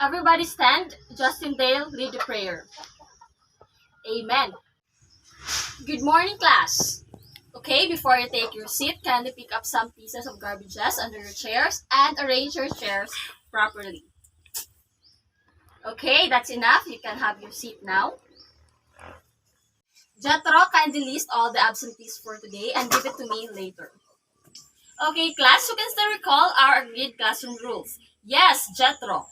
Everybody stand. Justin Dale, lead the prayer. Amen. Good morning, class. Okay, before you take your seat, kindly pick up some pieces of garbages under your chairs and arrange your chairs properly. Okay, that's enough. You can have your seat now. Jethro, kindly list all the absentees for today and give it to me later. Okay, class, you can still recall our agreed classroom rules. Yes, Jethro.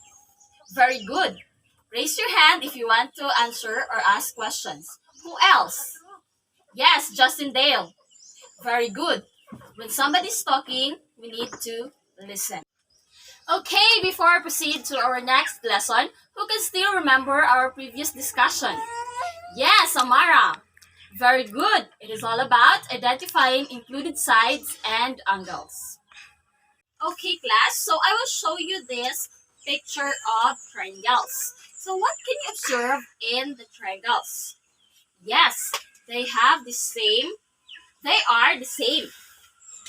Very good. Raise your hand if you want to answer or ask questions. Who else? Yes, Justin Dale. Very good. When somebody's talking, we need to listen. Okay, before I proceed to our next lesson, who can still remember our previous discussion? Yes, Amara. Very good. It is all about identifying included sides and angles. Okay, class, so I will show you this picture of triangles. So what can you observe in the triangles? Yes, they have the same. They are the same.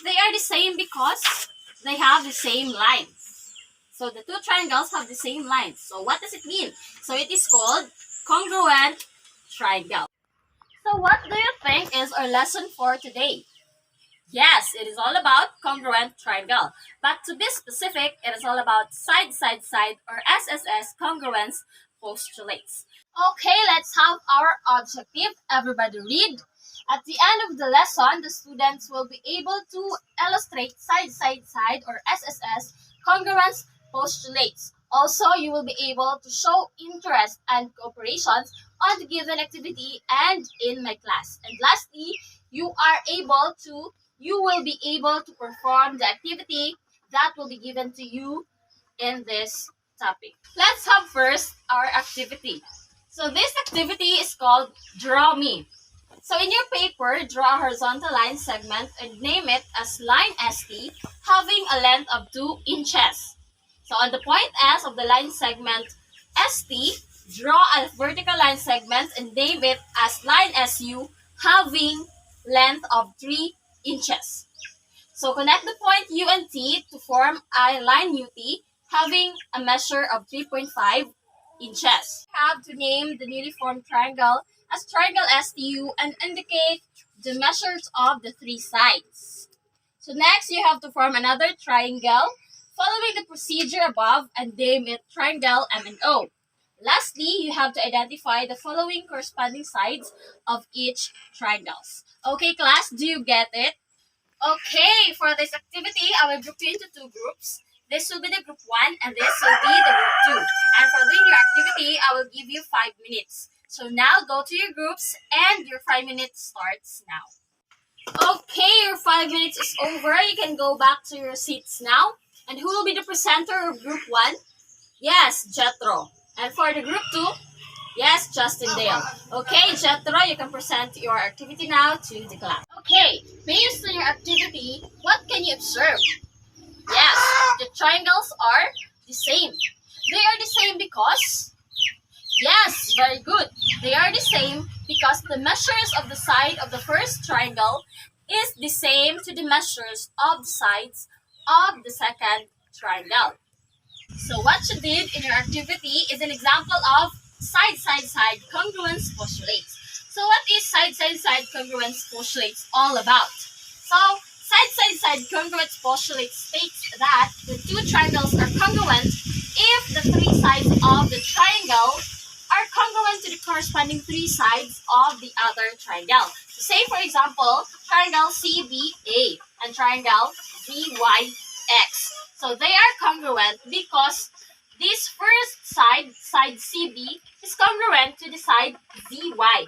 They are the same because they have the same lines. So the two triangles have the same lines. So what does it mean? So it is called congruent triangle. So what do you think is our lesson for today? Yes, it is all about congruent triangle. But to be specific, it is all about side, side, side, or SSS congruence postulates. Okay, let's have our objective. Everybody read. At the end of the lesson, the students will be able to illustrate side, side, side, or SSS congruence postulates. Also, you will be able to show interest and cooperations on the given activity and in my class. And lastly, you will be able to perform the activity that will be given to you in this topic. Let's have first our activity. So this activity is called Draw Me. So in your paper, draw a horizontal line segment and name it as line ST having a length of 2 inches. So on the point S of the line segment ST, draw a vertical line segment and name it as line SU having length of 3 inches. So connect the point U and T to form a line UT having a measure of 3.5 inches. You have to name the newly formed triangle as triangle STU and indicate the measures of the three sides. So next, you have to form another triangle following the procedure above and name it triangle MNO. Lastly, you have to identify the following corresponding sides of each triangles. Okay, class, do you get it? Okay, for this activity, I will group you into two groups. This will be the group 1 and this will be the group 2. And for doing your activity, I will give you 5 minutes. So now go to your groups and your 5 minutes starts now. Okay, your 5 minutes is over. You can go back to your seats now. And who will be the presenter of group 1? Yes, Jethro. And for the group 2, yes, Justin Dale. Okay, Jethro, you can present your activity now to the class. Okay, based on your activity, what can you observe? Yes, the triangles are the same. They are the same because, yes, very good. They are the same because the measures of the side of the first triangle is the same to the measures of the sides of the second triangle. So what you did in your activity is an example of side, side, side congruence postulates. So what is side, side, side congruence postulates all about? So side, side, side congruence postulate states that the two triangles are congruent if the three sides of the triangle are congruent to the corresponding three sides of the other triangle. So say, for example, triangle CBA and triangle VYX. So they are congruent because this first side, side CB, is congruent to the side VY.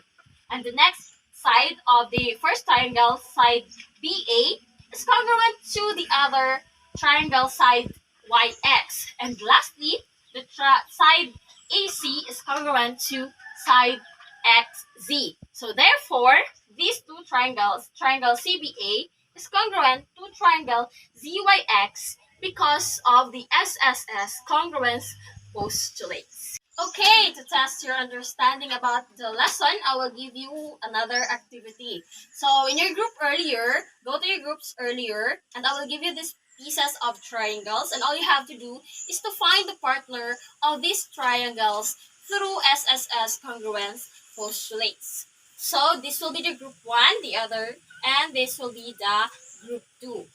And the next side of the first triangle, side BA, is congruent to the other triangle, side YX. And lastly, the side AC is congruent to side XZ. So therefore, these two triangles, triangle CBA, is congruent to triangle ZYX because of the SSS congruence postulates. Okay, to test your understanding about the lesson, I will give you another activity. So in your group earlier, go to your groups earlier, and I will give you these pieces of triangles, and all you have to do is to find the partner of these triangles through SSS congruence postulates. So this will be the group 1, the other, and this will be the group 2.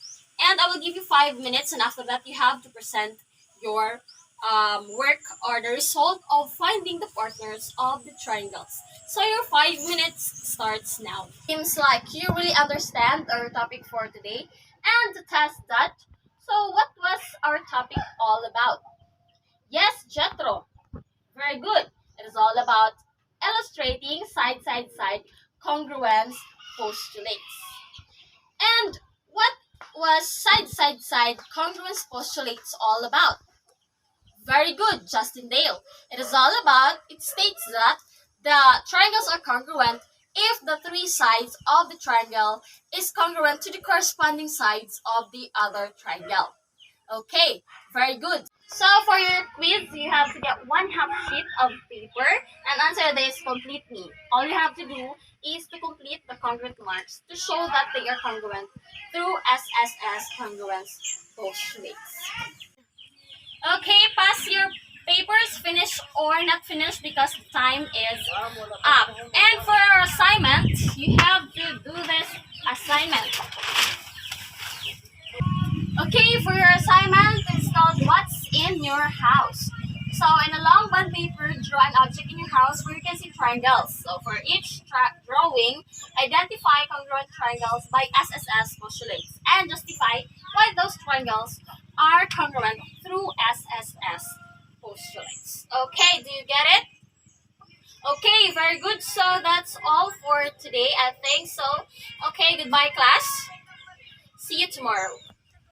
And I will give you 5 minutes, and after that you have to present your work or the result of finding the partners of the triangles. So your 5 minutes starts now. Seems like you really understand our topic for today. And to test that, so what was our topic all about? Yes, Jethro. Very good. It is all about illustrating side congruence postulates. And what was side congruence postulates all about? Very good, Justin Dale. It states that the triangles are congruent if the three sides of the triangle is congruent to the corresponding sides of the other triangle. Okay, very good. So for your quiz, you have to get 1/2 sheet of paper and answer this completely. All you have to do is to complete the congruent marks to show that they are congruent through SSS congruence postulates. Okay, pass your papers, finished or not finished, because the time is up. And for our assignment, you have to do this assignment. Okay, for your assignment, it's called What's in Your House. So in a long bond paper, draw an object in your house where you can see triangles. So for each drawing, identify congruent triangles by SSS postulates and justify why those triangles are congruent through SSS postulates. Okay, do you get it? Okay, very good. So that's all for today, I think so. Okay, goodbye class. See you tomorrow.